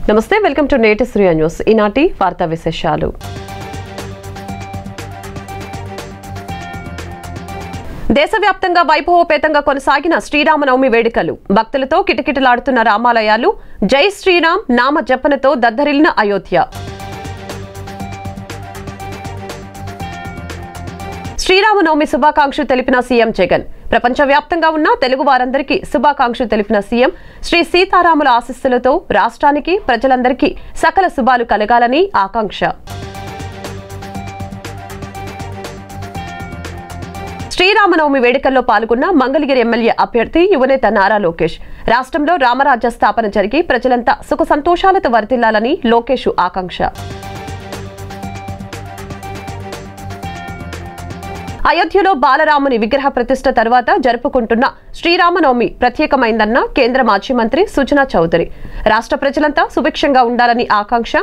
నమస్తే, welcome to నేటి సూర్య news. ఈనాటి వార్తా విశేషాలు. దేశవ్యాప్తంగా వైభవోపేతంగా కొనసాగిన శ్రీరామనవమి వేడుకలు. భక్తులతో కిటకిటలాడుతున్న రామాలయాలు. జై శ్రీరామ్ నామ జపనతో దద్దరిల్లిన అయోధ్య. శ్రీరామనవమి శుభాకాంక్షలు తెలిపిన సీఎం జగన్. ప్రపంచవ్యాప్తంగా ఉన్న తెలుగు వారందరికీ శుభాకాంక్షలు తెలిపిన సీఎం శ్రీ సీతారాముల ఆశీస్సులతో రాష్ట్రానికి, ప్రజలందరికీ సకల శుభాలు కలగాలని ఆకాంక్ష. శ్రీరామనవమి వేడుకల్లో పాల్గొన్న మంగళగిరి ఎమ్మెల్యే అభ్యర్థి యువనేత నారా లోకేష్. రాష్ట్రంలో రామరాజ్య స్థాపన జరిగి ప్రజలంతా సుఖ సంతోషాలతో వర్ధిల్లాలని లోకేష్ ఆకాంక్ష. అయోధ్యలో బాలరాముని విగ్రహ ప్రతిష్ఠ తర్వాత జరుపుకుంటున్న శ్రీరామనవమి ప్రత్యేకమైందన్న కేంద్ర మాజీ మంత్రి సుజనా చౌదరి. రాష్ట్ర ప్రజలంతా సుభిక్షంగా ఉండాలని ఆకాంక్ష.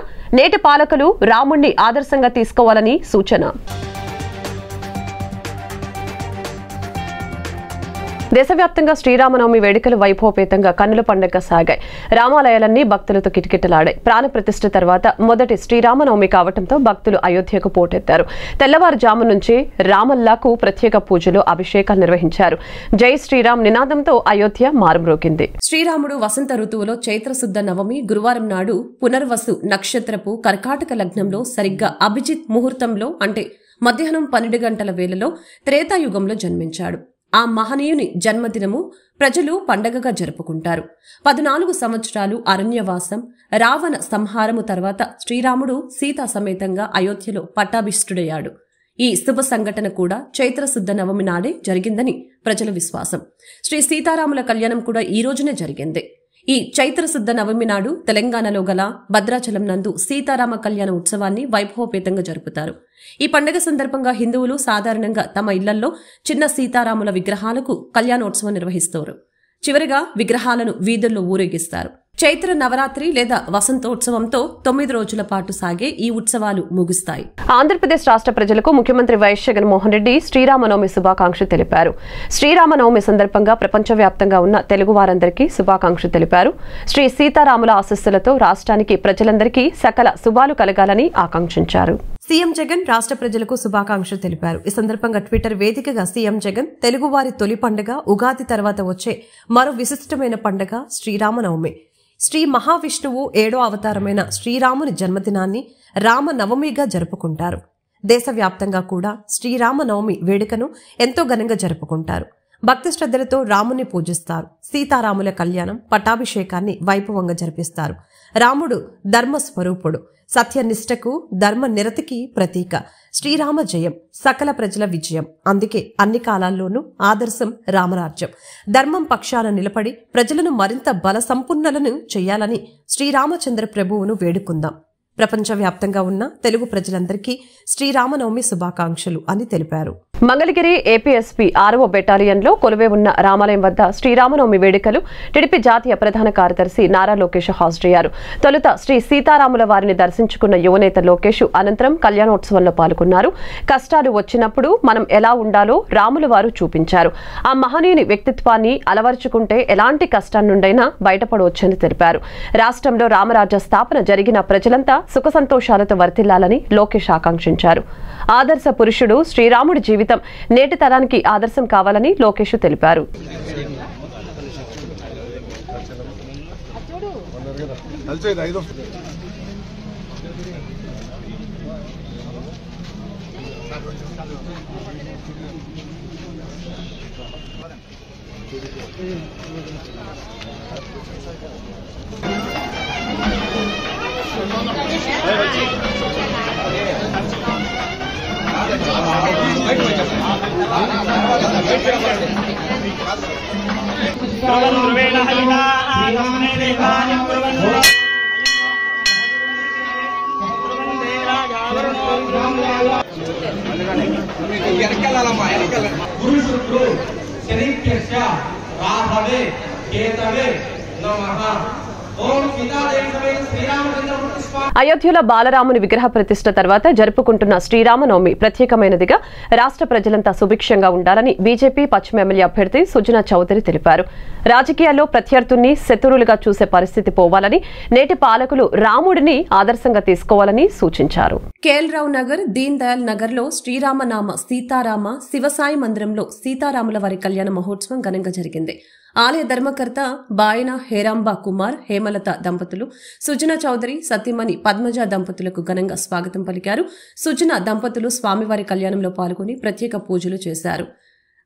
నేటి పాలకులు రాముణ్ణి ఆదర్శంగా తీసుకోవాలని సూచన. దేశవ్యాప్తంగా శ్రీరామనవమి వేడుకలు వైభవపేతంగా కన్నుల పండుగ సాగాయి. రామాలయాలన్నీ భక్తులతో కిటకిటలాడాయి. ప్రాణ ప్రతిష్ఠ తర్వాత మొదటి శ్రీరామనవమి కావడంతో భక్తులు అయోధ్యకు పోటెత్తారు. తెల్లవారుజాము నుంచి రామల్లాకు ప్రత్యేక పూజలు, అభిషేకాలు నిర్వహించారు. జై శ్రీరామ్ నినాదంతో అయోధ్య మారుమ్రోగింది. శ్రీరాముడు వసంత ఋతువులో చైత్రశుద్ధ నవమి గురువారం నాడు పునర్వసు నక్షత్రపు కర్కాటక లగ్నంలో సరిగ్గా అభిజిత్ ముహూర్తంలో అంటే మధ్యాహ్నం 12 గంటల వేళలో త్రేతాయుగంలో జన్మించాడు. ఆ మహనీయుని జన్మదినము ప్రజలు పండగగా జరుపుకుంటారు. 14 సంవత్సరాలు అరణ్యవాసం, రావణ సంహారము తర్వాత శ్రీరాముడు సీతా సమేతంగా అయోధ్యలో పట్టాభిష్ఠుడయ్యాడు. ఈ శుభ సంఘటన కూడా చైత్రశుద్ధ నవమి నాడే జరిగిందని ప్రజల విశ్వాసం. శ్రీ సీతారాముల కళ్యాణం కూడా ఈ రోజునే జరిగింది. ఈ చైత్రశుద్ధ నవమి నాడు తెలంగాణలో గల భద్రాచలం నందు సీతారామ కళ్యాణ ఉత్సవాన్ని వైభవపేతంగా జరుపుతారు. ఈ పండుగ సందర్భంగా హిందువులు సాధారణంగా తమ ఇళ్లలో చిన్న సీతారాముల విగ్రహాలకు కళ్యాణోత్సవం నిర్వహిస్తారు. చివరిగా విగ్రహాలను వీధుల్లో ఊరేగిస్తారు. చైత్ర నవరాత్రి లేదా వసంతోత్సవంతో 9 రోజుల పాటు సాగే ఈ ఉత్సవాలు ముగుస్తాయి. ఆంధ్రప్రదేశ్ రాష్ట్ర ప్రజలకు ముఖ్యమంత్రి వైఎస్ జగన్మోహన్ రెడ్డి శ్రీరామనవమి శుభాకాంక్షలు తెలిపారు. శ్రీరామనవమి సందర్భంగా ప్రపంచవ్యాప్తంగా ఉన్న తెలుగు వారందరికీ శుభాకాంక్షలు తెలిపారు. శ్రీ సీతారాముల ఆశీస్సులతో రాష్ట్రానికి, ప్రజలందరికీ సకల శుభాలు కలగాలని ఆకాంక్షించారు. సీఎం జగన్ రాష్ట్ర ప్రజలకు శుభాకాంక్షలు తెలిపారు. ఈ సందర్భంగా ట్విట్టర్ వేదికగా సీఎం జగన్ తెలుగువారి తొలి పండుగ ఉగాది తర్వాత వచ్చే మరో విశిష్టమైన పండుగ శ్రీరామనవమి. శ్రీ మహావిష్ణువు 7వ అవతారమైన శ్రీరాముని జన్మదినాన్ని రామనవమిగా జరుపుకుంటారు. దేశవ్యాప్తంగా కూడా శ్రీరామనవమి వేడుకను ఎంతో ఘనంగా జరుపుకుంటారు. భక్తి శ్రద్ధలతో రాముని పూజిస్తారు. సీతారాముల కళ్యాణం, పట్టాభిషేకాన్ని వైభవంగా జరిపిస్తారు. రాముడు ధర్మస్వరూపుడు, సత్యనిష్టకు, ధర్మ నిరతికి ప్రతీక. శ్రీరామ జయం, సకల ప్రజల విజయం. అందుకే అన్ని కాలాల్లోనూ ఆదర్శం రామరాజ్యం. ధర్మం పక్షాన నిలబడి ప్రజలను మరింత బల సంపన్నులను చేయాలని శ్రీరామచంద్ర ప్రభువును వేడుకుందాం. ప్రపంచవ్యాప్తంగా ఉన్న తెలుగు ప్రజలందరికీ శ్రీరామనవమి శుభాకాంక్షలు అని తెలిపారు. మంగళగిరి ఏపీఎస్పీ 6వ బెటాలియన్లో కొలువై ఉన్న రామాలయం వద్ద శ్రీరామనవమి వేడుకలు టీడీపీ జాతీయ ప్రధాన కార్యదర్శి నారా లోకేష్ హాజరయ్యారు. తొలుత శ్రీ సీతారాముల వారిని దర్శించుకున్న యువనేత లోకేష్ అనంతరం కళ్యాణోత్సవంలో పాల్గొన్నారు. కష్టాలు వచ్చినప్పుడు మనం ఎలా ఉండాలో రాముల వారు చూపించారు. ఆ మహనీయుని వ్యక్తిత్వాన్ని అలవర్చుకుంటే ఎలాంటి కష్టం నుండైనా బయటపడవచ్చని తెలిపారు. రాష్ట్రంలో రామరాజ్య స్థాపన జరిగిన ప్రజలంతా సుఖ సంతోషాలతో వర్ధిల్లాలని లోకేష్ ఆకాంక్షించారు. ఆదర్శ పురుషుడు శ్రీరాముడి జీవితం నేటి తరానికి ఆదర్శం కావాలని లోకేష్ తెలిపారు. శరీర్యస్య రాఘవే కేతవే నమః అయోధ్యలో బాలరాముని విగ్రహ ప్రతిష్ఠ తర్వాత జరుపుకుంటున్న శ్రీరామనవమి ప్రత్యేకమైనదిగా రాష్ట్ర ప్రజలంతా సుభిక్షంగా ఉండాలని బీజేపీ పశ్చిమ ఎమ్మెల్యే అభ్యర్థి సుజనా చౌదరి తెలిపారు. రాజకీయాల్లో ప్రత్యర్థుల్ని శత్రువులుగా చూసే పరిస్థితి పోవాలని, నేటి పాలకులు రాముడిని ఆదర్శంగా తీసుకోవాలని సూచించారు. కేఎల్ నగర్, దీన్ దయాల్ నగర్ లో శ్రీరామనామ సీతారామ శివసాయి మందిరంలో సీతారాముల వారి కళ్యాణ మహోత్సవం ఘనంగా జరిగింది. ఆలయ ధర్మకర్త బాయన హేరాంబా కుమార్, హేమలత దంపతులు, సుజనా చౌదరి, సతీమణి పద్మజ దంపతులకు ఘనంగా స్వాగతం పలికారు. సుజనా దంపతులు స్వామివారి కళ్యాణంలో పాల్గొని ప్రత్యేక పూజలు చేశారు.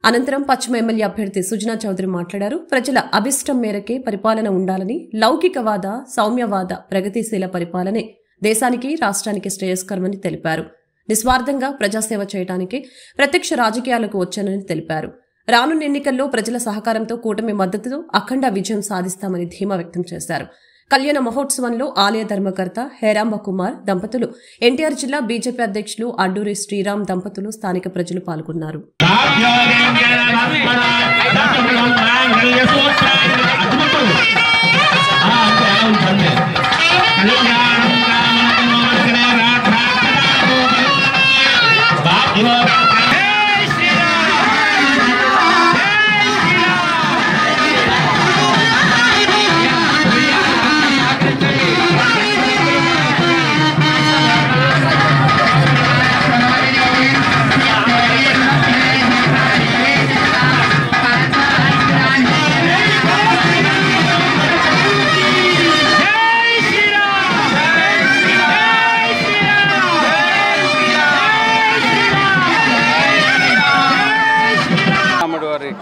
అనంతరం పశ్చిమ ఎమ్మెల్యే అభ్యర్థి సుజనా చౌదరి మాట్లాడారు. ప్రజల అభిష్టం మేరకే పరిపాలన ఉండాలని, లౌకికవాద, సౌమ్యవాద, ప్రగతిశీల పరిపాలనే దేశానికి, రాష్ట్రానికి శ్రేయస్కరమని తెలిపారు. నిస్వార్థంగా ప్రజాసేవ చేయడానికి ప్రత్యక్ష రాజకీయాలకు వచ్చానని తెలిపారు. రానున్న ఎన్నికల్లో ప్రజల సహకారంతో కూటమి మద్దతుతో అఖండ విజయం సాధిస్తామని ధీమా వ్యక్తం చేశారు. కళ్యాణ మహోత్సవంలో ఆలయ ధర్మకర్త హేరాంబ కుమార్ దంపతులు, ఎన్టీఆర్ జిల్లా బీజేపీ అధ్యక్షులు అడ్డూరి శ్రీరామ్ దంపతులు, స్థానిక ప్రజలు పాల్గొన్నారు.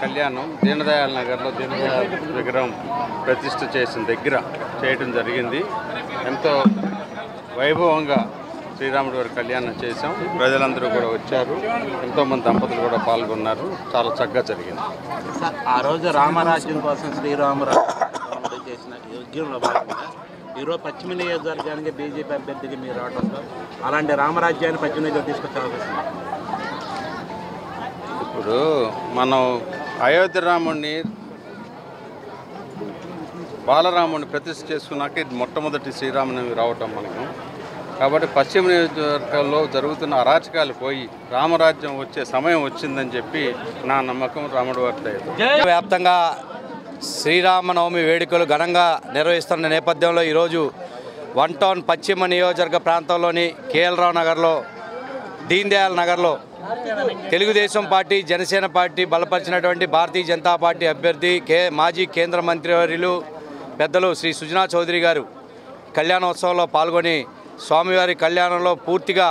కళ్యాణం దీన్ దయాల్ నగర్లో దీన్ దయాల్ విగ్రహం ప్రతిష్ఠ చేయడం జరిగింది. ఎంతో వైభవంగా శ్రీరాముడి వారి కళ్యాణం చేశాం. ప్రజలందరూ కూడా వచ్చారు. ఎంతోమంది దంపతులు కూడా పాల్గొన్నారు. చాలా చక్కగా జరిగింది. ఆ రోజు రామరాజ్యం కోసం శ్రీరామరాజ్యం చేసిన యజ్ఞంలో భాగంగా ఈరోజు పశ్చిమ నియోజకవర్గానికి బీజేపీ అభ్యర్థికి మీరు రావడంతో అలాంటి రామరాజ్యాన్ని పశ్చిమ నియోజకవర్గం తీసుకొచ్చే అవకాశం. ఇప్పుడు మనం అయోధ్య రాముడిని, బాలరాముడిని ప్రతిష్ఠ చేసుకున్నాక ఇది మొట్టమొదటి శ్రీరామనవమి రావటం మనకు. కాబట్టి పశ్చిమ నియోజకవర్గంలో జరుగుతున్న అరాచకాలు పోయి రామరాజ్యం వచ్చే సమయం వచ్చిందని చెప్పి నా నమ్మకం. రాముడి వారి వ్యాప్తంగా శ్రీరామనవమి వేడుకలు ఘనంగా నిర్వహిస్తున్న నేపథ్యంలో ఈరోజు వన్ టౌన్ పశ్చిమ నియోజకవర్గ ప్రాంతంలోని కేఎల్ నగర్లో, దీన్ దయాల్ నగర్లో Telugu Desam party, Janasena party బలపరిచినటువంటి Bharatiya Janata party అభ్యర్థి మాజీ కేంద్ర మంత్రివర్యులు పెద్దలు శ్రీ సుజనా చౌదరి గారు కళ్యాణోత్సవంలో పాల్గొని స్వామివారి కళ్యాణంలో పూర్తిగా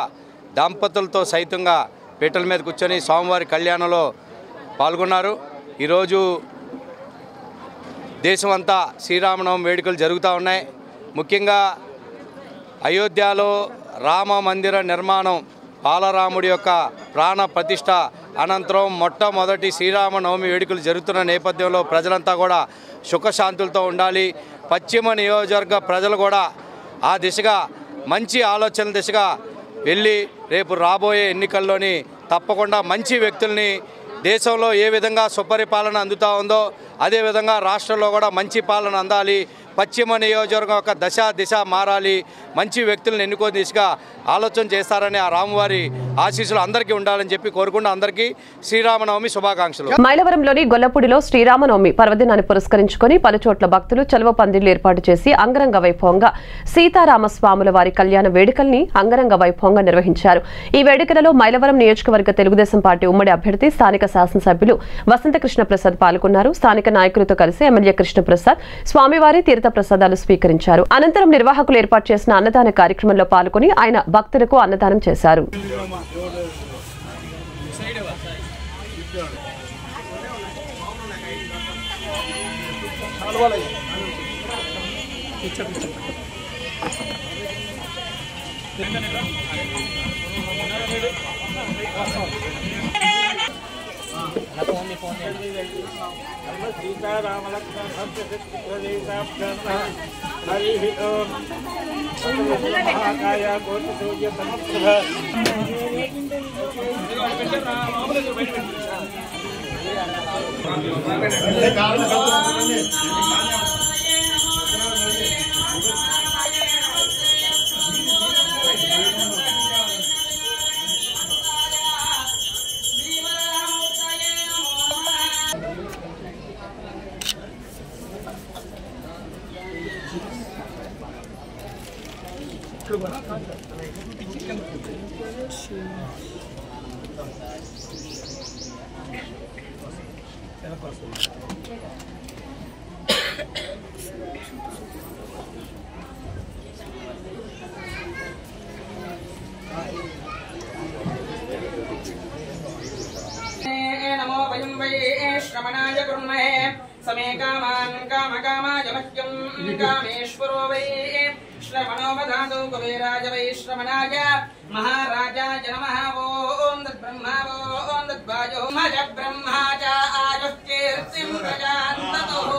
దంపతులతో సైతంగా పీటల మీద కూర్చొని స్వామివారి కళ్యాణంలో పాల్గొన్నారు. ఈరోజు దేశమంతా శ్రీరామనవమి వేడుకలు జరుగుతూ ఉన్నాయి. ముఖ్యంగా అయోధ్యలో రామ మందిర నిర్మాణం, బాలరాముడి యొక్క ప్రాణ ప్రతిష్ఠ అనంతరం మొట్టమొదటి శ్రీరామనవమి వేడుకలు జరుగుతున్న నేపథ్యంలో ప్రజలంతా కూడా సుఖశాంతులతో ఉండాలి. పశ్చిమ నియోజకవర్గ ప్రజలు కూడా ఆ దిశగా మంచి ఆలోచనల దిశగా వెళ్ళి రేపు రాబోయే ఎన్నికల్లోని తప్పకుండా మంచి వ్యక్తుల్ని, దేశంలో ఏ విధంగా సుపరిపాలన అందుతూ ఉందో అదేవిధంగా రాష్ట్రంలో కూడా మంచి పాలన అందాలి. పశ్చిమ నియోజకవర్గం యొక్క దిశ మారాలి. మంచి వ్యక్తులను ఎన్నుకో దిశగా ఆలోచన చేస్తారని ఆ రామువారి ఆశీస్సులు అందరికీ ఉండాలని చెప్పి కోరుకుంటూ అందరికీ శ్రీరామనవమి శుభాకాంక్షలు. మైలవరంలోని గొల్లపూడిలో శ్రీరామనవమి పర్వదినాన్ని పురస్కరించుకొని పలుచోట్ల భక్తులు చలువ పందిళ్లు ఏర్పాటు చేసి అంగరంగ వైభవంగా సీతారామస్వాముల వారి కళ్యాణ వేడుకల్ని అంగరంగ వైభవంగా నిర్వహించారు. ఈ వేడుకలలో మైలవరం నియోజకవర్గ తెలుగుదేశం పార్టీ ఉమ్మడి అభ్యర్థి స్థానిక శాసనసభ్యులు వసంత కృష్ణప్రసాద్ పాల్గొన్నారు. స్థానిక నాయకులతో కలిసి ఎమ్మెల్యే కృష్ణప్రసాద్ స్వామివారి తీర్థ ప్రసాదాలు స్వీకరించారు. అనంతరం నిర్వాహకులు ఏర్పాటు చేసిన అన్నదాన కార్యక్రమంలో పాల్గొని ఆయన భక్తులకు అన్నదానం చేశారు. नमो वयं वै श्रमणाय कुर्महे समे कामान् कामकामाय मह्यं कामेश्वरो वै श्रवणो वदातु कुबेराय वै श्रवणाय महाराजाय नमः ॐ तद्ब्रह्मा ॐ तद्वायो मज ब्रह्मा च आयुः कीर्तिं प्रजान्ततुः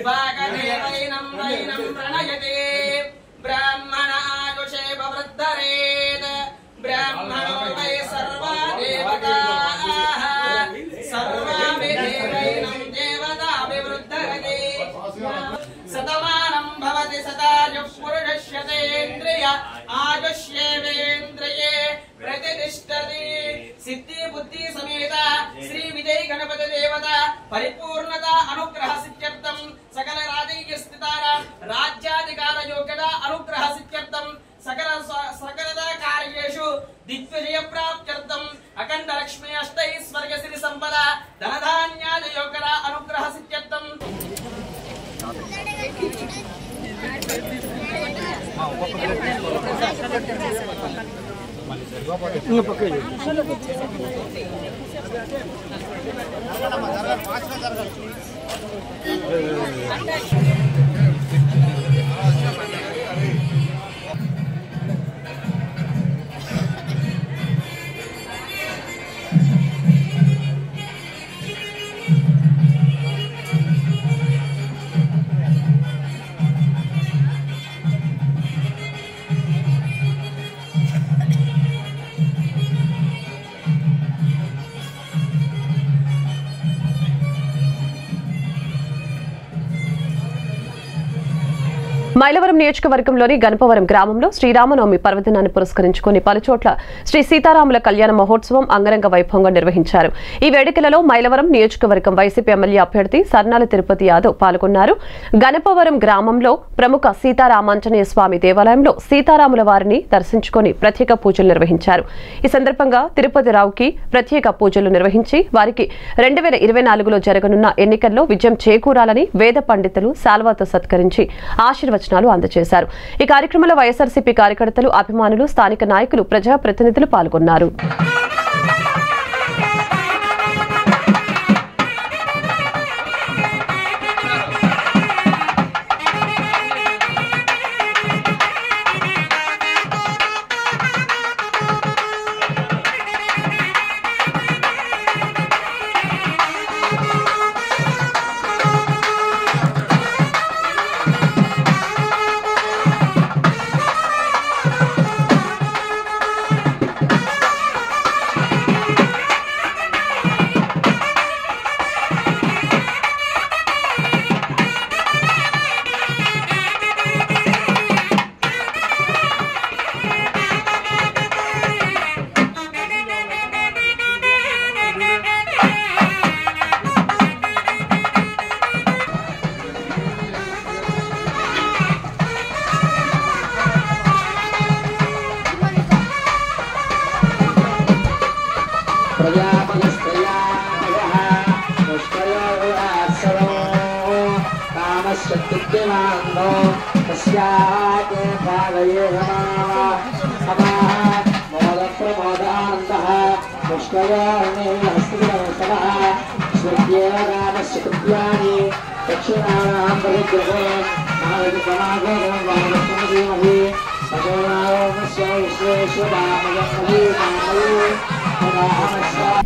वागदेवैनं वैनं प्रणयते ब्राह्मण आयुषे वृद्धरेत् ब्राह्मणो वै सर्वा देवताः सर्वाभिदेवैनं देवताभिवृद्धरते शतमानं भवति सदायुः पुरुषस्यतेन्द्रिय आयुष्येवेन्द्रिये प्रतिष्ठति सिद्धि बुद्धि समेत श्री विजय गणपति देवता परिपूर्णता अनुग्रह सिद्ध्यर्थं सकल राजकीय स्थितानां राज्याधिकार योग्यता अनुग्रह सिद्ध्यर्थं सकलदा कार्येषु दिग्विजय प्राप्त्यर्थम् अखंड लक्ष्मी अष्टैश्वर्य श्री संपदा धनधान्यादि योग्यता अनुग्रह सिद्ध्यर्थम् మైలవరం నియోజకవర్గంలోని గణపవరం గ్రామంలో శ్రీరామనవమి పర్వదినాన్ని పురస్కరించుకుని పలుచోట్ల శ్రీ సీతారాముల కళ్యాణ మహోత్సవం అంగరంగ వైభవంగా నిర్వహించారు. ఈ వేడుకలలో మైలవరం నియోజకవర్గం వైసీపీ ఎమ్మెల్యే అభ్యర్థి సర్నాల తిరుపతి యాదవ్ పాల్గొన్నారు. గణపవరం గ్రామంలో ప్రముఖ సీతారామాంజనేయ స్వామి దేవాలయంలో సీతారాముల వారిని దర్శించుకుని ప్రత్యేక పూజలు నిర్వహించారు. ఈ సందర్భంగా తిరుపతి రావుకి ప్రత్యేక పూజలు నిర్వహించి వారికి 2024లో జరగనున్న ఎన్నికల్లో విజయం చేకూరాలని వేద పండితులు శాల్వాతో సత్కరించి ఆశీర్వచనాలు అందజేశారు. ఈ కార్యక్రమంలో వైఎస్ఆర్సీపీ కార్యకర్తలు, అభిమానులు, స్థానిక నాయకులు, ప్రజాప్రతినిధులు పాల్గొన్నారు.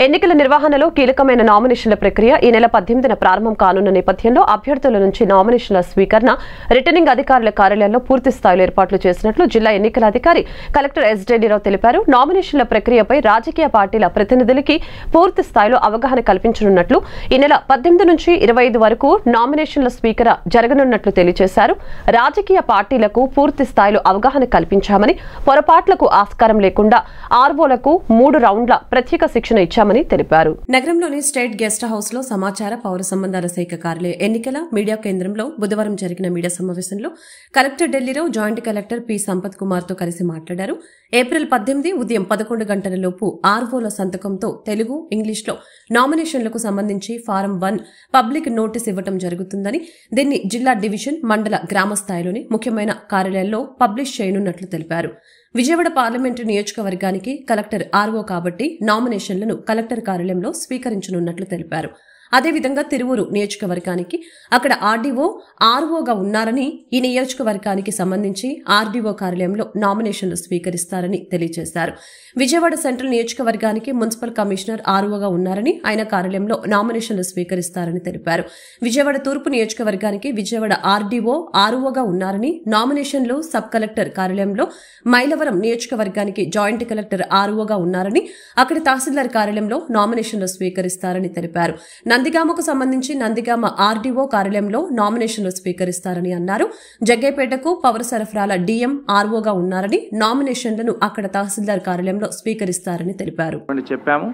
ఎన్నికల నిర్వహణలో కీలకమైన నామినేషన్ల ప్రక్రియ ఈ నెల 18న ప్రారంభం కానున్న నేపథ్యంలో అభ్యర్థుల నుంచి నామినేషన్ల స్వీకరణ రిటర్నింగ్ అధికారుల కార్యాలయంలో పూర్తి స్థాయిలో ఏర్పాట్లు చేసినట్లు జిల్లా ఎన్నికల అధికారి కలెక్టర్ ఎస్.రెడ్డిరావు తెలిపారు. నామినేషన్ల ప్రక్రియపై రాజకీయ పార్టీల ప్రతినిధులకి పూర్తి స్థాయిలో అవగాహన కల్పించనున్నట్లు, ఈ నెల 18 నుంచి 25 వరకు నామినేషన్ల స్వీకరణ జరగనున్నట్లు తెలియజేశారు. రాజకీయ పార్టీలకు పూర్తి స్థాయిలో అవగాహన కల్పించామని, పొరపాట్లకు ఆస్కారం లేకుండా ఆర్వోలకు 3 రౌండ్ల ప్రత్యేక శిక్షణ ఇచ్చారు. స్వీకరించామని తెలిపారు. నగరంలోని స్టేట్ గెస్ట్ హౌస్ లో సమాచార పౌర సంబంధాల శాఖ కార్యాలయ ఎన్నికల మీడియా కేంద్రంలో బుధవారం జరిగిన మీడియా సమావేశంలో కలెక్టర్ ఢిల్లీలో joint collector P Sampath Kumar తో కలిసి మాట్లాడారు. ఏప్రిల్ 18 ఉదయం 11 గంటలలోపు ఆర్వోల సంతకంతో తెలుగు, ఇంగ్లీష్లో నామినేషన్లకు సంబంధించి ఫారం 1 పబ్లిక్ నోటీస్ ఇవ్వడం జరుగుతుందని, దీన్ని జిల్లా డివిజన్, మండల, గ్రామ స్థాయిలోని ముఖ్యమైన కార్యాలయాల్లో పబ్లిష్ చేయనున్నట్లు తెలిపారు. విజయవాడ పార్లమెంటు నియోజకవర్గానికి కలెక్టర్ ఆర్వో కాబట్టి నామినేషన్లను కలెక్టర్ కార్యాలయంలో స్వీకరించనున్నట్లు తెలిపారు. అదేవిధంగా తిరువూరు నియోజకవర్గానికి అక్కడ ఆర్డీఓ, ఆర్వోగా ఉన్నారని, ఈ నియోజకవర్గానికి సంబంధించి ఆర్డీఓ కార్యాలయంలో నామినేషన్లు స్వీకరిస్తారని తెలియజేశారు. విజయవాడ సెంట్రల్ నియోజకవర్గానికి మున్సిపల్ కమిషనర్ ఆర్వోగా ఉన్నారని, ఆయన కార్యాలయంలో నామినేషన్లు స్వీకరిస్తారని తెలిపారు. విజయవాడ తూర్పు నియోజకవర్గానికి విజయవాడ ఆర్డీఓ, ఆర్వోగా ఉన్నారని, నామినేషన్లు సబ్ కలెక్టర్ కార్యాలయంలో, మైలవరం నియోజకవర్గానికి జాయింట్ కలెక్టర్ ఆర్వోగా ఉన్నారని, అక్కడి తహసీల్దార్ కార్యాలయంలో నామినేషన్లు స్వీకరిస్తారని తెలిపారు. నందిగామకు సంబంధించి నందిగామ ఆర్డీఓ కార్యాలయంలో నామినేషన్లు స్వీకరిస్తారని అన్నారు. జగ్గైపేటకు పౌర సరఫరాల డీఎం ఆర్వోగా ఉన్నారని, నామినేషన్లను అక్కడ తహసీల్దార్ కార్యాలయంలో స్వీకరిస్తారని తెలిపారు. చెప్పాము.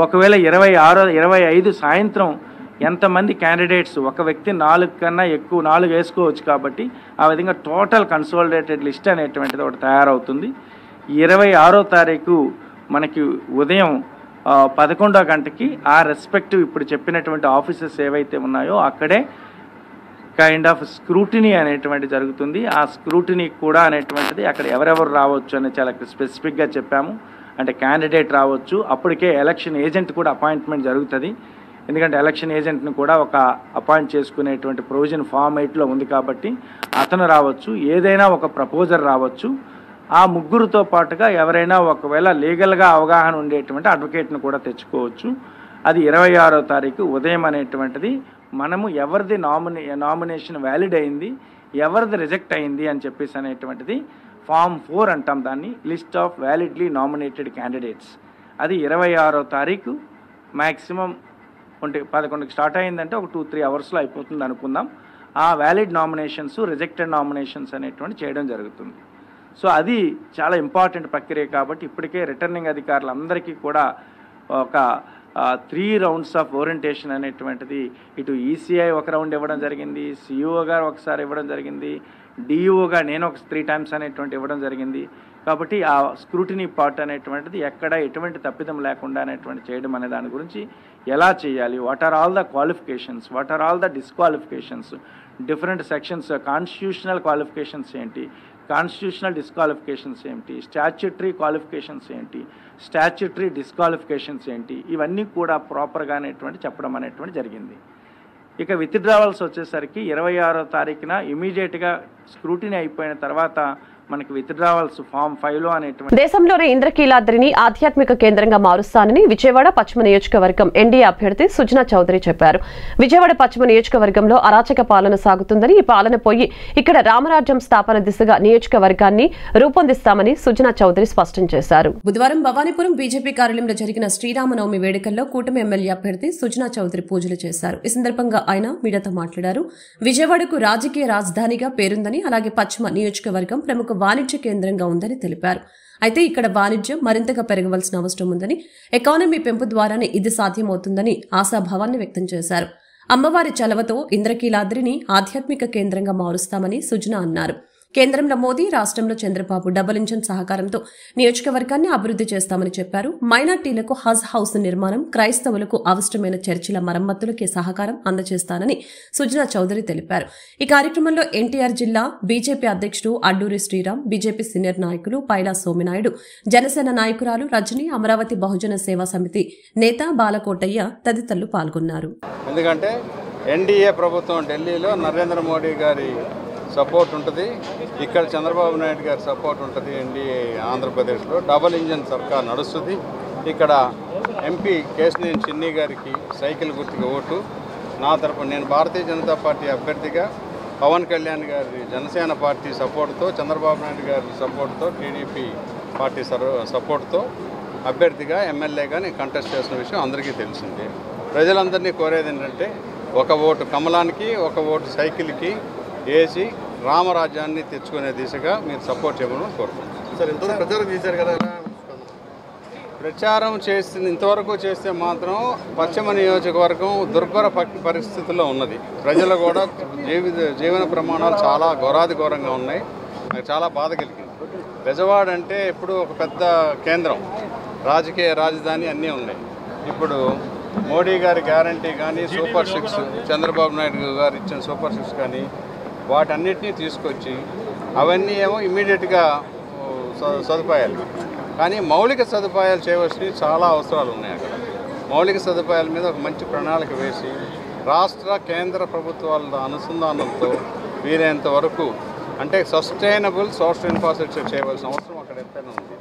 ఒకవేళ 25 సాయంత్రం ఎంతమంది క్యాండిడేట్స్, ఒక వ్యక్తి 4 కన్నా ఎక్కువ 4 వేసుకోవచ్చు కాబట్టి ఆ విధంగా టోటల్ కన్సాలిడేటెడ్ లిస్ట్ అనేటువంటిది ఒకటి తయారవుతుంది. 26వ తారీఖు మనకి ఉదయం 11 గంటకి ఆ రెస్పెక్టివ్ ఇప్పుడు చెప్పినటువంటి ఆఫీసెస్ ఏవైతే ఉన్నాయో అక్కడే కైండ్ ఆఫ్ స్క్రూటినీ అనేటువంటి జరుగుతుంది. ఆ స్క్రూటినీ కూడా అనేటువంటిది అక్కడ ఎవరెవరు రావచ్చు అని చాలా స్పెసిఫిక్గా చెప్పాము. అంటే క్యాండిడేట్ రావచ్చు, అప్పటికే ఎలక్షన్ ఏజెంట్ కూడా అపాయింట్మెంట్ జరుగుతుంది. ఎందుకంటే ఎలక్షన్ ఏజెంట్ని కూడా ఒక అపాయింట్ చేసుకునేటువంటి ప్రొవిజన్ ఫామ్ 8లో ఉంది కాబట్టి అతను రావచ్చు, ఏదైనా ఒక ప్రపోజర్ రావచ్చు. ఆ ముగ్గురుతో పాటుగా ఎవరైనా ఒకవేళ లీగల్గా అవగాహన ఉండేటువంటి అడ్వకేట్ను కూడా తెచ్చుకోవచ్చు. అది 26వ తారీఖు ఉదయం అనేటువంటిది మనము ఎవరిది నామినేషన్ వ్యాలిడ్ అయింది, ఎవరిది రిజెక్ట్ అయింది అని చెప్పేసి అనేటువంటిది ఫామ్ 4 అంటాం దాన్ని, list of validly nominated candidates. అది 26వ తారీఖు మ్యాక్సిమం 11కి స్టార్ట్ అయిందంటే ఒక 2-3 అవర్స్లో అయిపోతుంది అనుకుందాం. ఆ వ్యాలిడ్ నామినేషన్స్, రిజెక్టెడ్ నామినేషన్స్ అనేటువంటి చేయడం జరుగుతుంది. సో అది చాలా ఇంపార్టెంట్ ప్రక్రియ కాబట్టి ఇప్పటికే రిటర్నింగ్ అధికారులందరికీ కూడా ఒక 3 రౌండ్స్ ఆఫ్ ఓరియంటేషన్ అనేటువంటిది ఇటు ఈసీఐ ఒక రౌండ్ ఇవ్వడం జరిగింది, సిఇఓ గారు ఒకసారి ఇవ్వడం జరిగింది, డిఈఓగా నేను ఒక 3 టైమ్స్ అనేటువంటి ఇవ్వడం జరిగింది. కాబట్టి ఆ స్క్రూటినీ పార్ట్ అనేటువంటిది ఎక్కడ ఎటువంటి తప్పిదం లేకుండా అనేటువంటి చేయడం అనే దాని గురించి ఎలా చేయాలి, what are all the qualifications, what are all the disqualifications, different sections, constitutional qualifications ఏంటి, కాన్స్టిట్యూషనల్ డిస్క్వాలిఫికేషన్స్ ఏంటి, స్టాచ్యుటరీ క్వాలిఫికేషన్స్ ఏంటి, స్టాచ్యుటరీ డిస్క్వాలిఫికేషన్స్ ఏంటి, ఇవన్నీ కూడా ప్రాపర్గా అనేటువంటి చెప్పడం అనేటువంటి జరిగింది. ఇక విత్డ్రావల్స్ వచ్చేసరికి 26వ తారీఖున ఇమీడియట్గా స్క్రూటినీ అయిపోయిన తర్వాత మనకి విత్డ్రావల్స్ ఫామ్ 5లో అనేటువంటి దేశంలోని ఇంద్రకీలాద్రిని ఆధ్యాత్మిక కేంద్రంగా మారుస్తానని విజయవాడ పశ్చిమ నియోజకవర్గం ఎన్డీఏ అభ్యర్థి సుజనా చౌదరి చెప్పారు. విజయవాడ పశ్చిమ నియోజకవర్గంలో అరాచక పాలన సాగుతుందని, ఈ పాలన పోయి ఇక్కడ రామరాజ్యం స్థాపన దిశగా నియోజకవర్గాన్ని రూపొందిస్తామని సుజనా చౌదరి స్పష్టం చేశారు. బుధవారం భవానీపురం బీజేపీ కార్యాలయంలో జరిగిన శ్రీరామనవమి వేడుకల్లో కూటమి ఎమ్మెల్యే అభ్యర్థి సుజనా చౌదరి పూజలు చేశారు. ఈ సందర్భంగా ఆయన మీడియాతో మాట్లాడారు. విజయవాడకు రాజకీయ రాజధానిగా పేరుందని, అలాగే పశ్చిమ నియోజకవర్గం ప్రముఖ వాణిజ్య కేంద్రంగా ఉందని తెలిపారు. అయితే ఇక్కడ వాణిజ్యం మరింతగా పెరగవలసిన అవసరం ఉందని, ఎకానమీ పెంపు ద్వారానే ఇది సాధ్యమవుతుందని ఆశాభావాన్ని వ్యక్తం చేశారు. అమ్మవారి చలవతో ఇంద్రకీలాద్రిని ఆధ్యాత్మిక కేంద్రంగా మారుస్తామని సుజనా అన్నారు. కేంద్రంలో మోదీ, రాష్ట్రంలో చంద్రబాబు డబుల్ ఇంజన్ సహకారంతో నియోజకవర్గాన్ని అభివృద్ధి చేస్తామని చెప్పారు. మైనార్టీలకు హజ్ హౌస్ నిర్మాణం, క్రైస్తవులకు అవసరమైన చర్చిల మరమ్మతులకి సహకారం అందజేస్తానని సుజనా చౌదరి తెలిపారు. ఈ కార్యక్రమంలో ఎన్టీఆర్ జిల్లా బీజేపీ అధ్యక్షుడు అడ్డూరి శ్రీరామ్, బీజేపీ సీనియర్ నాయకులు పైలా సోమినాయుడు, జనసేన నాయకురాలు రజని, అమరావతి బహుజన సేవా సమితి నేత బాలకోటయ్య తదితరులు పాల్గొన్నారు. ఎందుకంటే ఎన్డీఏ ప్రభుత్వం ఢిల్లీలో నరేంద్ర మోడీ గారి సపోర్ట్ ఉంటుంది, ఇక్కడ చంద్రబాబు నాయుడు గారి సపోర్ట్ ఉంటుంది. ఎన్డీఏ ఆంధ్రప్రదేశ్లో డబల్ ఇంజన్ సర్కార్ నడుస్తుంది. ఇక్కడ ఎంపీ కేశినేని చిన్ని గారికి సైకిల్ గుర్తుగా ఓటు, నా తరపున నేను భారతీయ జనతా పార్టీ అభ్యర్థిగా పవన్ కళ్యాణ్ గారి జనసేన పార్టీ సపోర్ట్తో, చంద్రబాబు నాయుడు గారి సపోర్ట్తో, టీడీపీ పార్టీ సపోర్ట్తో అభ్యర్థిగా ఎమ్మెల్యేగా నేను కంటెస్ట్ చేసిన విషయం అందరికీ తెలిసిందే. ప్రజలందరినీ కోరేది ఏంటంటే ఒక ఓటు కమలానికి, ఒక ఓటు సైకిల్కి వేసి రామరాజ్యాన్ని తెచ్చుకునే దిశగా మీరు సపోర్ట్ చేయమని కోరుకుంటున్నాను. సార్ ఎంతో ప్రచారం చేశారు కదా, ప్రచారం చేసింది ఇంతవరకు చేస్తే మాత్రం పశ్చిమ నియోజకవర్గం దుర్భర పరిస్థితుల్లో ఉన్నది. ప్రజలు కూడా జీవన ప్రమాణాలు చాలా ఘోరాతిఘోరంగా ఉన్నాయి. నాకు చాలా బాధ కలిగింది. బెజవాడ అంటే ఎప్పుడు ఒక పెద్ద కేంద్రం, రాజకీయ రాజధాని అన్నీ ఉన్నాయి. ఇప్పుడు మోడీ గారి గ్యారంటీ కానీ, సూపర్ 6 చంద్రబాబు నాయుడు గారు ఇచ్చిన సూపర్ 6 కానీ వాటన్నిటినీ తీసుకొచ్చి అవన్నీ ఏమో ఇమ్మీడియట్గా సదుపాయాలు, కానీ మౌలిక సదుపాయాలు చేయవలసినవి చాలా అవసరాలు ఉన్నాయి. అక్కడ మౌలిక సదుపాయాల మీద ఒక మంచి ప్రణాళిక వేసి రాష్ట్ర కేంద్ర ప్రభుత్వాల అనుసంధానంతో వీలైనంత వరకు అంటే సస్టైనబుల్ సోషల్ ఇన్ఫ్రాస్ట్రక్చర్ చేయవలసిన అవసరం అక్కడ ఎంతైనా ఉంది.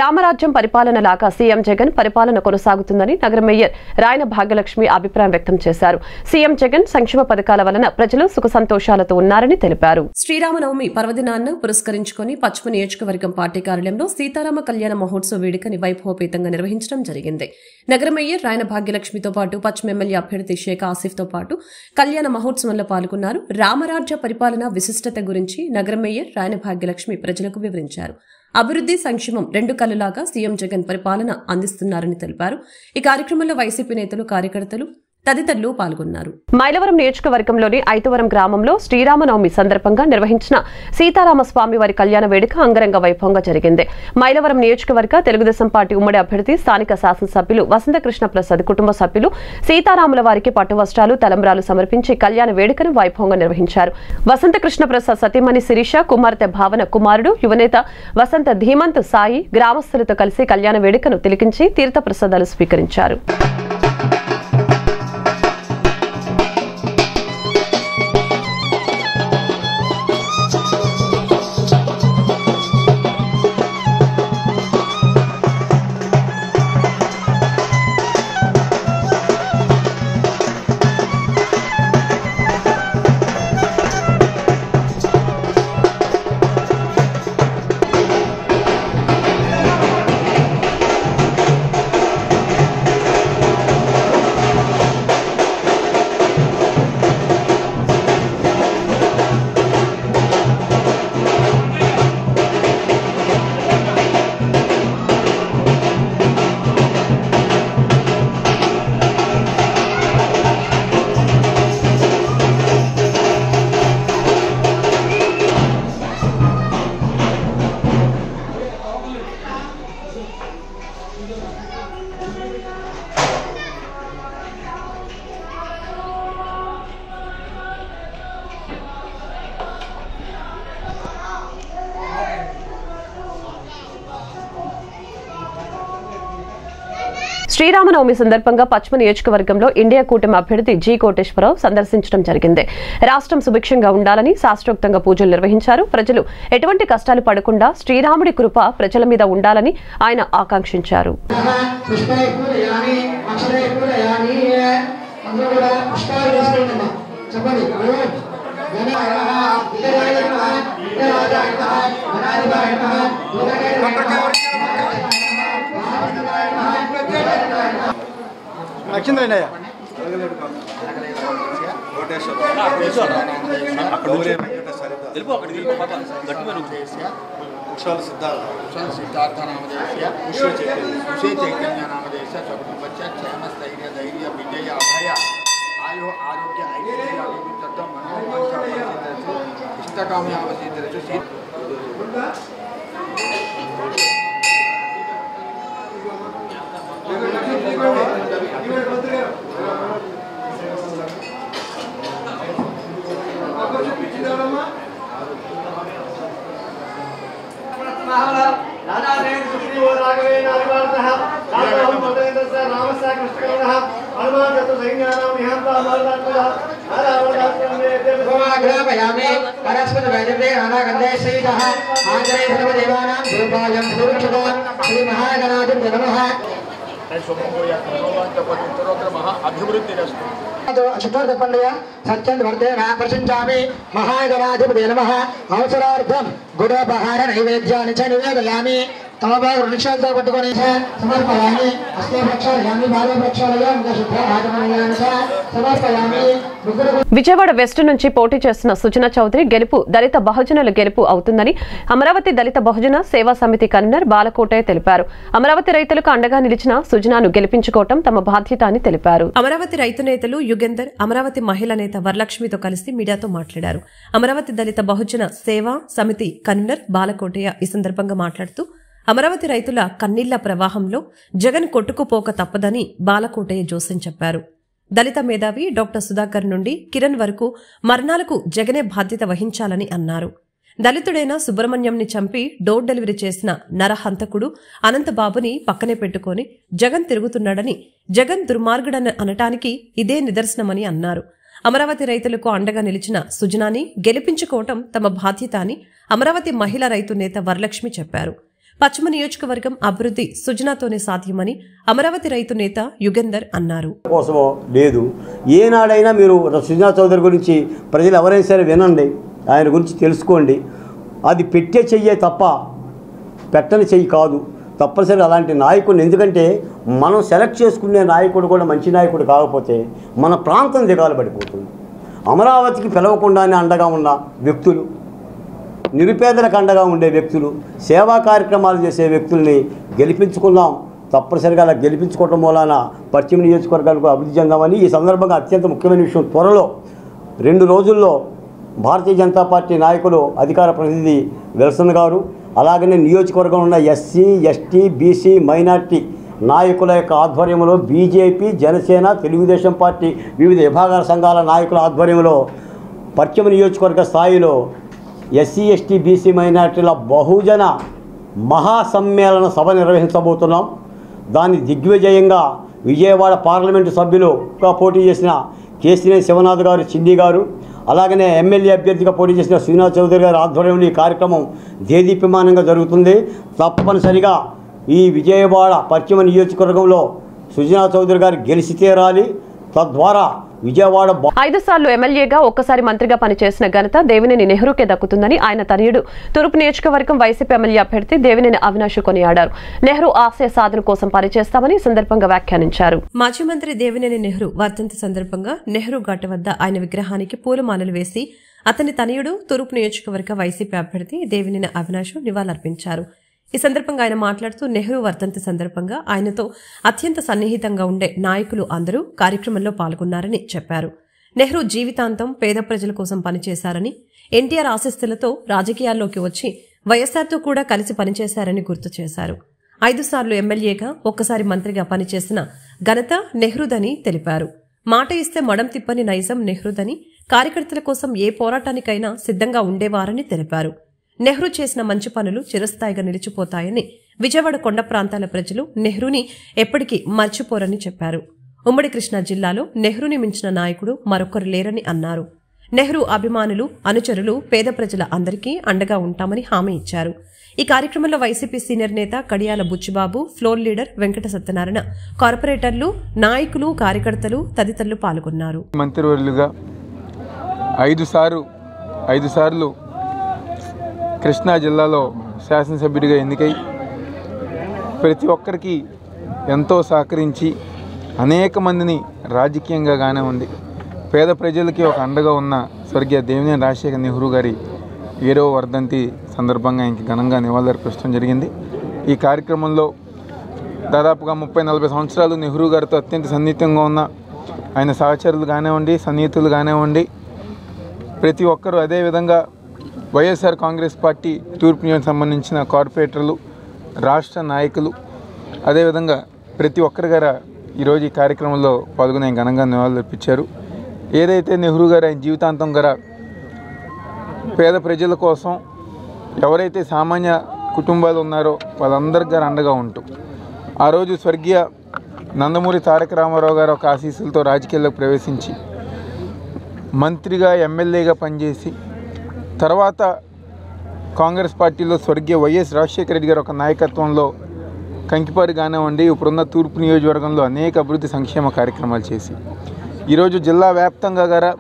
రామరాజ్యం పరిపాలన లాగా సీఎం జగన్ పరిపాలన కొనసాగుతుందని నగర మేయర్ రాయన భాగ్యలక్ష్మి అభిప్రాయం వ్యక్తం చేశారు. సీఎం జగన్ సంక్షేమ పథకాల వలన ప్రజలు సుఖ సంతోషాలతో ఉన్నారని తెలిపారు. శ్రీరామనవమి పర్వదినాన్ని పురస్కరించుకుని పశ్చిమ నియోజకవర్గం పార్టీ కార్యాలయంలో సీతారామ కళ్యాణ మహోత్సవ వేడుకని వైభవపేతంగా నిర్వహించడం జరిగింది. నగర మేయర్ రాయన భాగ్యలక్ష్మితో పాటు పశ్చిమ ఎమ్మెల్యే అభ్యర్థి షేక్ ఆసిఫ్తో పాటు కళ్యాణ మహోత్సవంలో పాల్గొన్నారు. రామరాజ్య పరిపాలన విశిష్టత గురించి నగర మేయర్ రాయన భాగ్యలక్ష్మి ప్రజలకు వివరించారు. అభివృద్ధి సంక్షేమం రెండు కళ్ళలాగా సీఎం జగన్ పరిపాలన అందిస్తున్నారని తెలిపారు. ఈ కార్యక్రమంలో వైసీపీ నేతలు, కార్యకర్తలు తదితరులు పాల్గొన్నారు. మైలవరం నియోజకవర్గంలోని ఐతవరం గ్రామంలో శ్రీరామనవమి సందర్భంగా నిర్వహించిన సీతారామస్వామి వారి కళ్యాణ వేడుక అంగరంగ వైభవంగా జరిగింది. మైలవరం నియోజకవర్గ తెలుగుదేశం పార్టీ ఉమ్మడి అభ్యర్థి స్థానిక శాసనసభ్యులు వసంతకృష్ణ ప్రసాద్ కుటుంబ సభ్యులు సీతారాముల వారికి పట్టు వస్త్రాలు, తలంబ్రాలు సమర్పించి కళ్యాణ వేడుకను వైభవంగా నిర్వహించారు. వసంతకృష్ణ ప్రసాద్ సతీమణి శిరీష, కుమార్తె భావన కుమారుడు యువనేత వసంత ధీమంత్ సాయి గ్రామస్తులతో కలిసి కళ్యాణ వేడుకను తిలకించి తీర్థ ప్రసాదాలు స్వీకరించారు. శ్రీరామనవమి సందర్భంగా పశ్చిమ నియోజకవర్గంలో ఇండియా కూటమి అభ్యర్థి జి కోటేశ్వరరావు సందర్శించడం జరిగింది. రాష్ట్రం సుభిక్షంగా ఉండాలని శాస్త్రోక్తంగా పూజలు నిర్వహించారు. ప్రజలు ఎటువంటి కష్టాలు పడకుండా శ్రీరాముడి కృప ప్రజల మీద ఉండాలని ఆయన ఆకాంక్షించారు. చతుర్థ పండుగ సత్యంవర్ధేన ప్రశంసామి మహాగణాధిపతే నమః అవసరార్థం గుడోపహార నైవేద్యాన్ని చ నివేదయామి తమ బాగా వృక్షాలతో పట్టుకొని సమర్పయామి అస్తే ప్రక్షాళయామి బాగా ప్రక్షాళయామి శుద్ధ ఆచమనయామి సమర్పయామి. విజయవాడ వెస్ట్ నుంచి పోటీ చేస్తున్న సుజనా చౌదరి గెలుపు దళిత బహుజనుల గెలుపు అవుతుందని అమరావతి దళిత బహుజన సేవా సమితి కన్వీనర్ బాలకోటయ్య తెలిపారు. అమరావతి రైతులకు అండగా నిలిచిన సుజనాను గెలిపించుకోవటం తమ బాధ్యత అని తెలిపారు. అమరావతి రైతు నేతలు యుగేందర్, అమరావతి మహిళా నేత వరలక్ష్మితో కలిసి మీడియాతో మాట్లాడారు. అమరావతి దళిత బహుజన సేవా సమితి కన్వీనర్ బాలకోటయ్య ఈ సందర్భంగా మాట్లాడుతూ అమరావతి రైతుల కన్నీళ్ల ప్రవాహంలో జగన్ కొట్టుకుపోక తప్పదని బాలకోటయ్య జోస్యం చెప్పారు. దళిత మేధావి డాక్టర్ సుధాకర్ నుండి కిరణ్ వరకు మరణాలకు జగనే బాధ్యత వహించాలని అన్నారు. దళితుడైన సుబ్రహ్మణ్యంని చంపి డోర్ డెలివరీ చేసిన నరహంతకుడు అనంతబాబుని పక్కనే పెట్టుకుని జగన్ తిరుగుతున్నాడని, జగన్ దుర్మార్గుడని అనటానికి ఇదే నిదర్శనమని అన్నారు. అమరావతి రైతులకు అండగా నిలిచిన సుజనాని గెలిపించుకోవటం తమ బాధ్యత అని అమరావతి మహిళా రైతు నేత వరలక్ష్మి చెప్పారు. పశ్చిమ నియోజకవర్గం అభివృద్ధి సుజనాతోనే సాధ్యమని అమరావతి రైతు నేత యుగేందర్ అన్నారు. కోసమో లేదు, ఏనాడైనా మీరు సుజనా చౌదరి గురించి ప్రజలు ఎవరైనా సరే వినండి, ఆయన గురించి తెలుసుకోండి. అది పెట్టే చెయ్యే తప్ప పెట్టని చెయ్యి కాదు. తప్పనిసరిగా అలాంటి నాయకుడిని, ఎందుకంటే మనం సెలెక్ట్ చేసుకునే నాయకుడు కూడా మంచి నాయకుడు కాకపోతే మన ప్రాంతం దిగాలు పడిపోతుంది. అమరావతికి పిలవకుండానే అండగా ఉన్న వ్యక్తులు, నిరుపేదలకు అండగా ఉండే వ్యక్తులు, సేవా కార్యక్రమాలు చేసే వ్యక్తుల్ని గెలిపించుకుందాం. తప్పనిసరిగా అలా గెలిపించుకోవడం మూలాన పశ్చిమ నియోజకవర్గాలకు అభివృద్ధి చెందామని ఈ సందర్భంగా అత్యంత ముఖ్యమైన విషయం, త్వరలో 2 రోజుల్లో భారతీయ జనతా పార్టీ నాయకులు అధికార ప్రతినిధి విల్సన్ గారు, అలాగనే నియోజకవర్గంలో ఉన్న ఎస్సీ, ఎస్టీ, బీసీ, మైనార్టీ నాయకుల యొక్క ఆధ్వర్యంలో బీజేపీ, జనసేన, తెలుగుదేశం పార్టీ వివిధ విభాగాల సంఘాల నాయకుల ఆధ్వర్యంలో పశ్చిమ నియోజకవర్గ స్థాయిలో ఎస్సీ, ఎస్టీ, బీసీ, మైనార్టీల బహుజన మహాసమ్మేళన సభ నిర్వహించబోతున్నాం. దాన్ని దిగ్విజయంగా విజయవాడ పార్లమెంటు సభ్యులుగా పోటీ చేసిన కేసీనేని శివనాథ్ గారు, చిన్ని గారు, అలాగనే ఎమ్మెల్యే అభ్యర్థిగా పోటీ చేసిన సుజనా చౌదరి గారి ఆధ్వర్యంలో ఈ కార్యక్రమం దేదీప్యమానంగా జరుగుతుంది. తప్పనిసరిగా ఈ విజయవాడ పశ్చిమ నియోజకవర్గంలో సుజనా చౌదరి గారు గెలిచి తీరాలి. తద్వారా విజయవాడ 5 సార్లు ఎమ్మెల్యేగా ఒక్కసారి మంత్రిగా పనిచేసిన ఘనత దేవినేని నెహ్రూకే దక్కుతుందని ఆయన తనయుడు తూర్పు నియోజకవర్గం వైసీపీ ఎమ్మెల్యే అభ్యర్థి దేవినేని అవినాష్ కొనియాడారు. నెహ్రూ ఆశయ సాధన కోసం పనిచేస్తామని సందర్భంగా వ్యాఖ్యానించారు. మాజీ మంత్రి దేవినేని నెహ్రూ వర్ధంతి సందర్భంగా నెహ్రూ ఘాట్ వద్ద ఆయన విగ్రహానికి పూలమాలలు వేసి అతని తనయుడు తూర్పు నియోజకవర్గ వైసీపీ అభ్యర్థి దేవినేని అవినాష్ నివాళులర్పించారు. ఈ సందర్భంగా ఆయన మాట్లాడుతూ నెహ్రూ వర్ధంతి సందర్భంగా ఆయనతో అత్యంత సన్నిహితంగా ఉండే నాయకులు అందరూ కార్యక్రమంలో పాల్గొన్నారని చెప్పారు. నెహ్రూ జీవితాంతం పేద ప్రజల కోసం పనిచేశారని, ఎన్టీఆర్ ఆశీస్సులతో రాజకీయాల్లోకి వచ్చి వైఎస్ఆర్తో కూడా కలిసి పనిచేశారని గుర్తు చేశారు. 5 సార్లు ఎమ్మెల్యేగా ఒక్కసారి మంత్రిగా పనిచేసిన ఘనత నెహ్రూదని తెలిపారు. మాట ఇస్తే మడం తిప్పని నైజం నెహ్రూదని, కార్యకర్తల కోసం ఏ పోరాటానికైనా సిద్ధంగా ఉండేవారని తెలిపారు. నెహ్రూ చేసిన మంచి పనులు చిరస్థాయిగా నిలిచిపోతాయని, విజయవాడ కొండ ప్రాంతాల ప్రజలు నెహ్రూని ఎప్పటికీ మర్చిపోరని చెప్పారు. ఉమ్మడి కృష్ణా జిల్లాలో నెహ్రూని మించిన నాయకుడు మరొకరు లేరని అన్నారు. నెహ్రూ అభిమానులు, అనుచరులు, పేద ప్రజల అందరికీ అండగా ఉంటామని హామీ ఇచ్చారు. ఈ కార్యక్రమంలో వైసీపీ సీనియర్ నేత కడియాల బుచ్చిబాబు, ఫ్లోర్ లీడర్ వెంకట సత్యనారాయణ, కార్పొరేటర్లు, నాయకులు, కార్యకర్తలు తదితరులు పాల్గొన్నారు. మంత్రివర్యులుగా 5 సార్లు కృష్ణా జిల్లాలో శాసనసభ్యుడిగా ఎన్నికై ప్రతి ఒక్కరికి ఎంతో సహకరించి అనేక మందిని రాజకీయంగా కానివ్వండి పేద ప్రజలకి ఒక అండగా ఉన్న స్వర్గీయ దేవినేని రాజశేఖర్ నెహ్రూ గారి 7వ వర్ధంతి సందర్భంగా ఆయనకి ఘనంగా నివాళులర్పించడం జరిగింది. ఈ కార్యక్రమంలో దాదాపుగా 30-40 సంవత్సరాలు నెహ్రూ గారితో అత్యంత సన్నిహితంగా ఉన్న ఆయన సహచరులు కానివ్వండి, సన్నిహితులు కానివ్వండి, ప్రతి ఒక్కరూ, అదేవిధంగా వైఎస్ఆర్ కాంగ్రెస్ పార్టీ తూర్పు నియోజకవర్గానికి సంబంధించిన కార్పొరేటర్లు, రాష్ట్ర నాయకులు, అదేవిధంగా ప్రతి ఒక్కరి గారు ఈరోజు ఈ కార్యక్రమంలో పాల్గొని ఘనంగా నివాళులర్పించారు. ఏదైతే నెహ్రూ గారు ఆయన జీవితాంతం గారు పేద ప్రజల కోసం, ఎవరైతే సామాన్య కుటుంబాలు ఉన్నారో వాళ్ళందరికీ గారు అండగా ఉంటూ, ఆ రోజు స్వర్గీయ నందమూరి తారక రామారావు గారు ఒక ఆశీస్సులతో రాజకీయాల్లోకి ప్రవేశించి మంత్రిగా, ఎమ్మెల్యేగా పనిచేసి తర్వాత కాంగ్రెస్ పార్టీలో స్వర్గీయ వైఎస్ రాజశేఖర రెడ్డి గారు ఒక నాయకత్వంలో కంకిపాడు కానివ్వండి, ఇప్పుడున్న తూర్పు నియోజకవర్గంలో అనేక అభివృద్ధి సంక్షేమ కార్యక్రమాలు చేసి ఈరోజు జిల్లా వ్యాప్తంగా గారా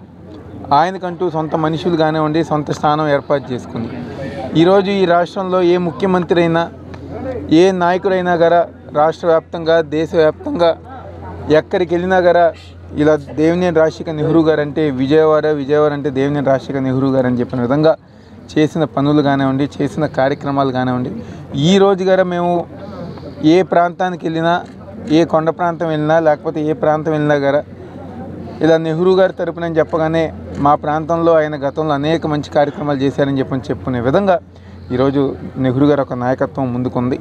ఆయనకంటూ సొంత మనుషులు కానివ్వండి, సొంత స్థానం ఏర్పాటు చేసుకుని ఈరోజు ఈ రాష్ట్రంలో ఏ ముఖ్యమంత్రి అయినా ఏ నాయకుడైనా గారా రాష్ట్ర వ్యాప్తంగా దేశవ్యాప్తంగా ఎక్కడికి వెళ్ళినా గారా ఇలా దేవినేని రాజశేఖర్ నెహ్రూ గారు అంటే విజయవాడ అంటే దేవినేని రాజశేఖర్ నెహ్రూ గారు అని చెప్పిన విధంగా చేసిన పనులు కానివ్వండి, చేసిన కార్యక్రమాలు కానివ్వండి, ఈ రోజు గారా మేము ఏ ప్రాంతానికి వెళ్ళినా, ఏ కొండ ప్రాంతం వెళ్ళినా, లేకపోతే ఏ ప్రాంతం వెళ్ళినా గారా ఇలా నెహ్రూ గారి తరపున చెప్పగానే మా ప్రాంతంలో ఆయన గతంలో అనేక మంచి కార్యక్రమాలు చేశారని చెప్పుకునే విధంగా ఈరోజు నెహ్రూ గారు ఒక నాయకత్వం ముందుకుంది.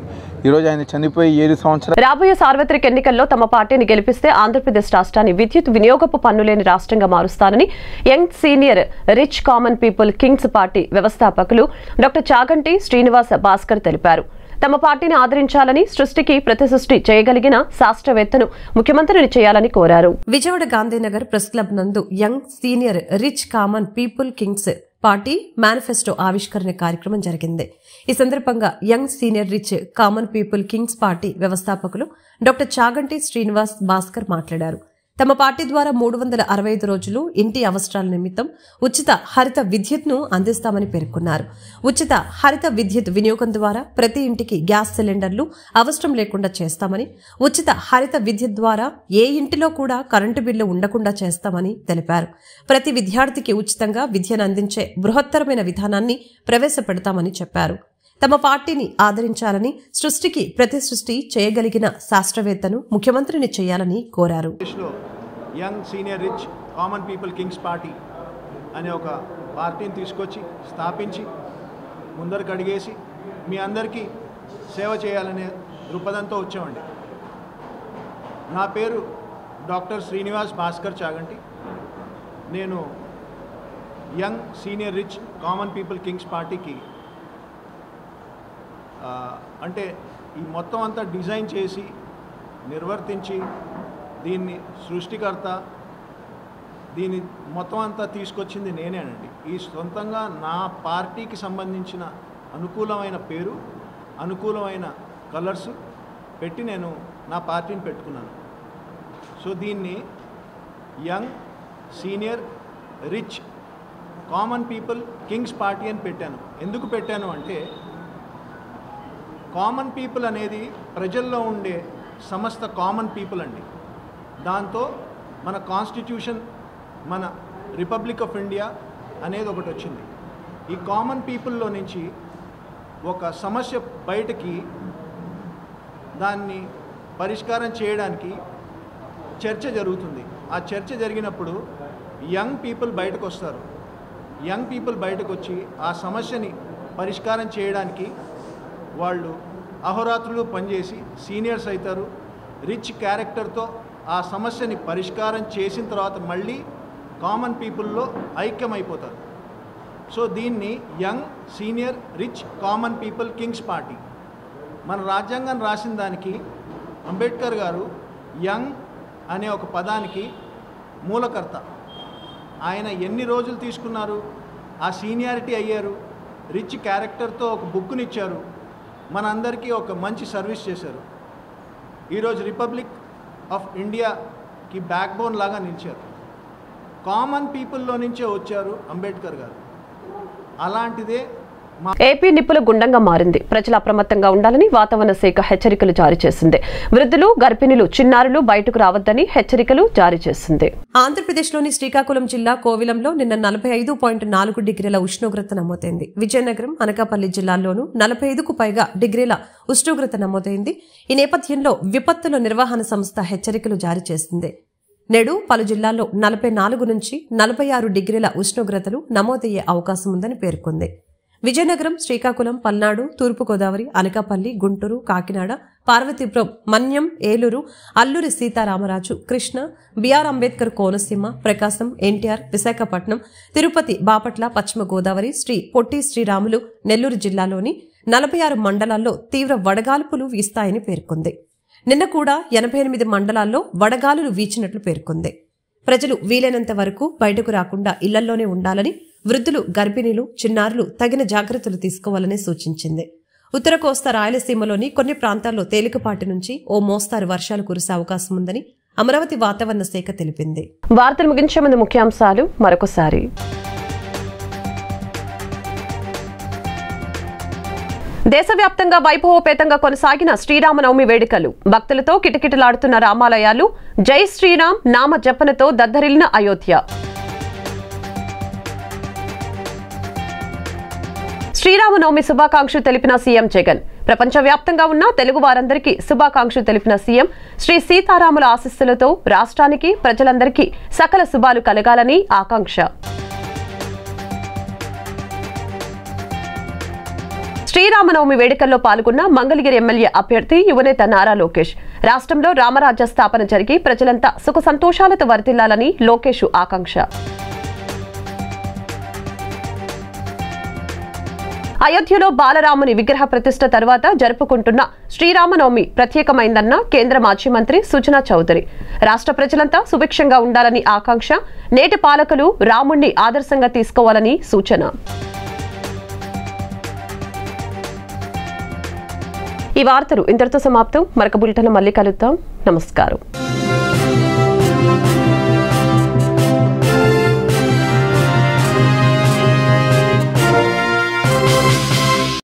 ఈరోజు ఆయన చనిపోయి 7 సంవత్సరాలు. రాబోయే సార్వత్రిక ఎన్నికల్లో తమ పార్టీని గెలిపిస్తే ఆంధ్రప్రదేశ్ రాష్ట్రాన్ని విద్యుత్ వినియోగపు పన్నులేని రాష్ట్రంగా మారుస్తానని young senior rich common people kings party వ్యవస్థాపకులు డాక్టర్ చాగంటి శ్రీనివాస్ భాస్కర్ తెలిపారు. తమ పార్టీని ఆదరించాలని, సృష్టికి ప్రతిసృష్టి చేయగలిగిన శాస్త్రవేత్తను ముఖ్యమంత్రిని చేయాలని కోరారు. విజయవాడ గాంధీనగర్ ప్రెస్ క్లబ్ నందు young senior rich common people kings party manifesto ఆవిష్కరణ కార్యక్రమం జరిగింది. ఈ సందర్భంగా young senior rich common people kings party వ్యవస్థాపకులు డాక్టర్ చాగంటి శ్రీనివాస్ భాస్కర్ మాట్లాడారు. తమ పార్టీ ద్వారా 365 రోజులు ఇంటి అవసరాల నిమిత్తం ఉచిత హరిత విద్యుత్ను అందిస్తామని పేర్కొన్నారు. ఉచిత హరిత విద్యుత్ వినియోగం ద్వారా ప్రతి ఇంటికి గ్యాస్ సిలిండర్లు అవసరం లేకుండా చేస్తామని, ఉచిత హరిత విద్యుత్ ద్వారా ఏ ఇంటిలో కూడా కరెంటు బిల్లు ఉండకుండా చేస్తామని తెలిపారు. ప్రతి విద్యార్థికి ఉచితంగా విద్యను అందించే బృహత్తరమైన విధానాన్ని ప్రవేశపెడతామని చెప్పారు. తమ పార్టీని ఆదరించాలని, సృష్టికి ప్రతిసృష్టి చేయగలిగిన శాస్త్రవేత్తను ముఖ్యమంత్రిని చేయాలని కోరారు. Young senior rich common people kings party అనే ఒక పార్టీని తీసుకొచ్చి స్థాపించి ముందరకు అడిగేసి మీ అందరికీ సేవ చేయాలనే దృక్పథంతో వచ్చామండి. నా పేరు డాక్టర్ శ్రీనివాస్ భాస్కర్ చాగంటి. నేను young senior rich common people Kings పార్టీకి అంటే ఈ మొత్తం అంతా డిజైన్ చేసి నిర్వర్తించి దీన్ని సృష్టికర్త, దీన్ని మొత్తం అంతా తీసుకొచ్చింది నేనేనండి. ఈ సొంతంగా నా పార్టీకి సంబంధించిన అనుకూలమైన పేరు, అనుకూలమైన కలర్స్ పెట్టి నేను నా పార్టీని పెట్టుకున్నాను. సో దీన్ని young senior rich common people kings party అని పెట్టాను. ఎందుకు పెట్టాను అంటే కామన్ పీపుల్ అనేది ప్రజల్లో ఉండే సమస్త కామన్ పీపుల్ అండి. దాంతో మన కాన్స్టిట్యూషన్, మన రిపబ్లిక్ ఆఫ్ ఇండియా అనేది ఒకటి వచ్చింది. ఈ కామన్ పీపుల్లో నుంచి ఒక సమస్య బయటకి దాన్ని పరిష్కారం చేయడానికి చర్చ జరుగుతుంది. ఆ చర్చ జరిగినప్పుడు యంగ్ పీపుల్ బయటకు వస్తారు. యంగ్ పీపుల్ బయటకు వచ్చి ఆ సమస్యని పరిష్కారం చేయడానికి వాళ్ళు అహోరాత్రులు పనిచేసి సీనియర్స్ అవుతారు. రిచ్ క్యారెక్టర్తో ఆ సమస్యని పరిష్కారం చేసిన తర్వాత మళ్ళీ కామన్ పీపుల్లో ఐక్యమైపోతారు. సో దీన్ని young senior rich common people kings party. మన రాజ్యాంగాన్ని రాసిన దానికి అంబేద్కర్ గారు యంగ్ అనే ఒక పదానికి మూలకర్త. ఆయన ఎన్ని రోజులు తీసుకున్నారు, ఆ సీనియారిటీ అయ్యారు, రిచ్ క్యారెక్టర్తో ఒక బుక్ని ఇచ్చారు, మనందరికీ ఒక మంచి సర్వీస్ చేశారు. ఈరోజు రిపబ్లిక్ ఆఫ్ ఇండియాకి బ్యాక్ బోన్ లాగా నిలిచారు. కామన్ పీపుల్లో నుంచే వచ్చారు అంబేద్కర్ గారు. అలాంటిదే ఏపీ నిప్పుల గుండంగా మారింది. ప్రజలు అప్రమత్తంగా ఉండాలని వాతావరణ శాఖ హెచ్చరికలు జారీ చేసింది. వృద్ధులు, గర్భిణులు, చిన్నారులు బయటకు రావద్దని హెచ్చరికలు జారీ చేసింది. ఆంధ్రప్రదేశ్లోని శ్రీకాకుళం జిల్లా కోవిలంలో నిన్న 45.4 డిగ్రీల ఉష్ణోగ్రత నమోదైంది. విజయనగరం, అనకాపల్లి జిల్లాల్లోనూ 45కు పైగా డిగ్రీల ఉష్ణోగ్రత నమోదైంది. ఈ నేపథ్యంలో విపత్తుల నిర్వహణ సంస్థ హెచ్చరికలు జారీ చేసింది. నేడు పలు జిల్లాల్లో 44 నుంచి 46 డిగ్రీల ఉష్ణోగ్రతలు నమోదయ్యే అవకాశం ఉందని పేర్కొంది. విజయనగరం, శ్రీకాకుళం, పల్నాడు, తూర్పుగోదావరి, అనకాపల్లి, గుంటూరు, కాకినాడ, పార్వతీపురం, మన్యం, ఏలూరు, అల్లూరి సీతారామరాజు, కృష్ణ, బిఆర్ అంబేద్కర్ కోనసీమ, ప్రకాశం, ఎన్టీఆర్, విశాఖపట్నం, తిరుపతి, బాపట్ల, పశ్చిమ గోదావరి, శ్రీ పొట్టి శ్రీరాములు, నెల్లూరు జిల్లాలోని 46 మండలాల్లో తీవ్ర వడగాల్పులు వీస్తాయని పేర్కొంది. నిన్న కూడా 88 మండలాల్లో వడగాలులు వీచినట్లు పేర్కొంది. ప్రజలు వీలైనంత వరకు బయటకు రాకుండా ఇళ్లల్లోనే ఉండాలని, వృద్ధులు, గర్భిణీలు, చిన్నారులు తగిన జాగ్రత్తలు తీసుకోవాలని సూచించింది. ఉత్తర కోస్తా రాయలసీమలోని కొన్ని ప్రాంతాల్లో తేలికపాటి నుంచి ఓ మోస్తారు వర్షాలు కురిసే అవకాశం ఉందని అమరావతి వాతావరణ శాఖ తెలిపింది. వార్తలు ముగించే ముందు ముఖ్యాంశాలు మరొకసారి. దేశవ్యాప్తంగా వైభవోపేతంగా కొనసాగిన శ్రీరామనవమి వేడుకలు భక్తులతో కిటకిటలాడుతున్న రామాలయాలు జై శ్రీరామ్ నామ జపనతో దద్దరిల్లిన అయోధ్య. శ్రీరామనవమి శుభాకాంక్షలు తెలిపిన సీఎం జగన్. ప్రపంచవ్యాప్తంగా ఉన్న తెలుగు వారందరికీ శుభాకాంక్షలు తెలిపిన సీఎం శ్రీ సీతారాముల ఆశీస్సులతో రాష్ట్రానికి ప్రజలందరికీ సకల శుభాలు కలగాలని ఆకాంక్ష. శ్రీరామనవమి వేడుకల్లో పాల్గొన్న మంగళగిరి ఎమ్మెల్యే అభ్యర్థి యువనేత నారా లోకేష్. రాష్ట్రంలో రామరాజ్య స్థాపన జరిగి ప్రజలంతా సుఖ సంతోషాలతో వర్ధిల్లాలని లోకేష్ ఆకాంక్ష. అయోధ్యలో బాలరాముని విగ్రహ ప్రతిష్ఠ తర్వాత జరుపుకుంటున్న శ్రీరామనవమి ప్రత్యేకమైందన్న కేంద్ర మాజీ మంత్రి సుజనా చౌదరి. రాష్ట్ర ప్రజలంతా సుభిక్షంగా ఉండాలని ఆకాంక్ష. నేటి పాలకులు రాముణ్ణి ఆదర్శంగా తీసుకోవాలని సూచన. ఈ వార్తలు ఇంతటితో సమాప్తం. మరొక బులెటిన్లో మళ్ళీ కలుద్దాం. నమస్కారం.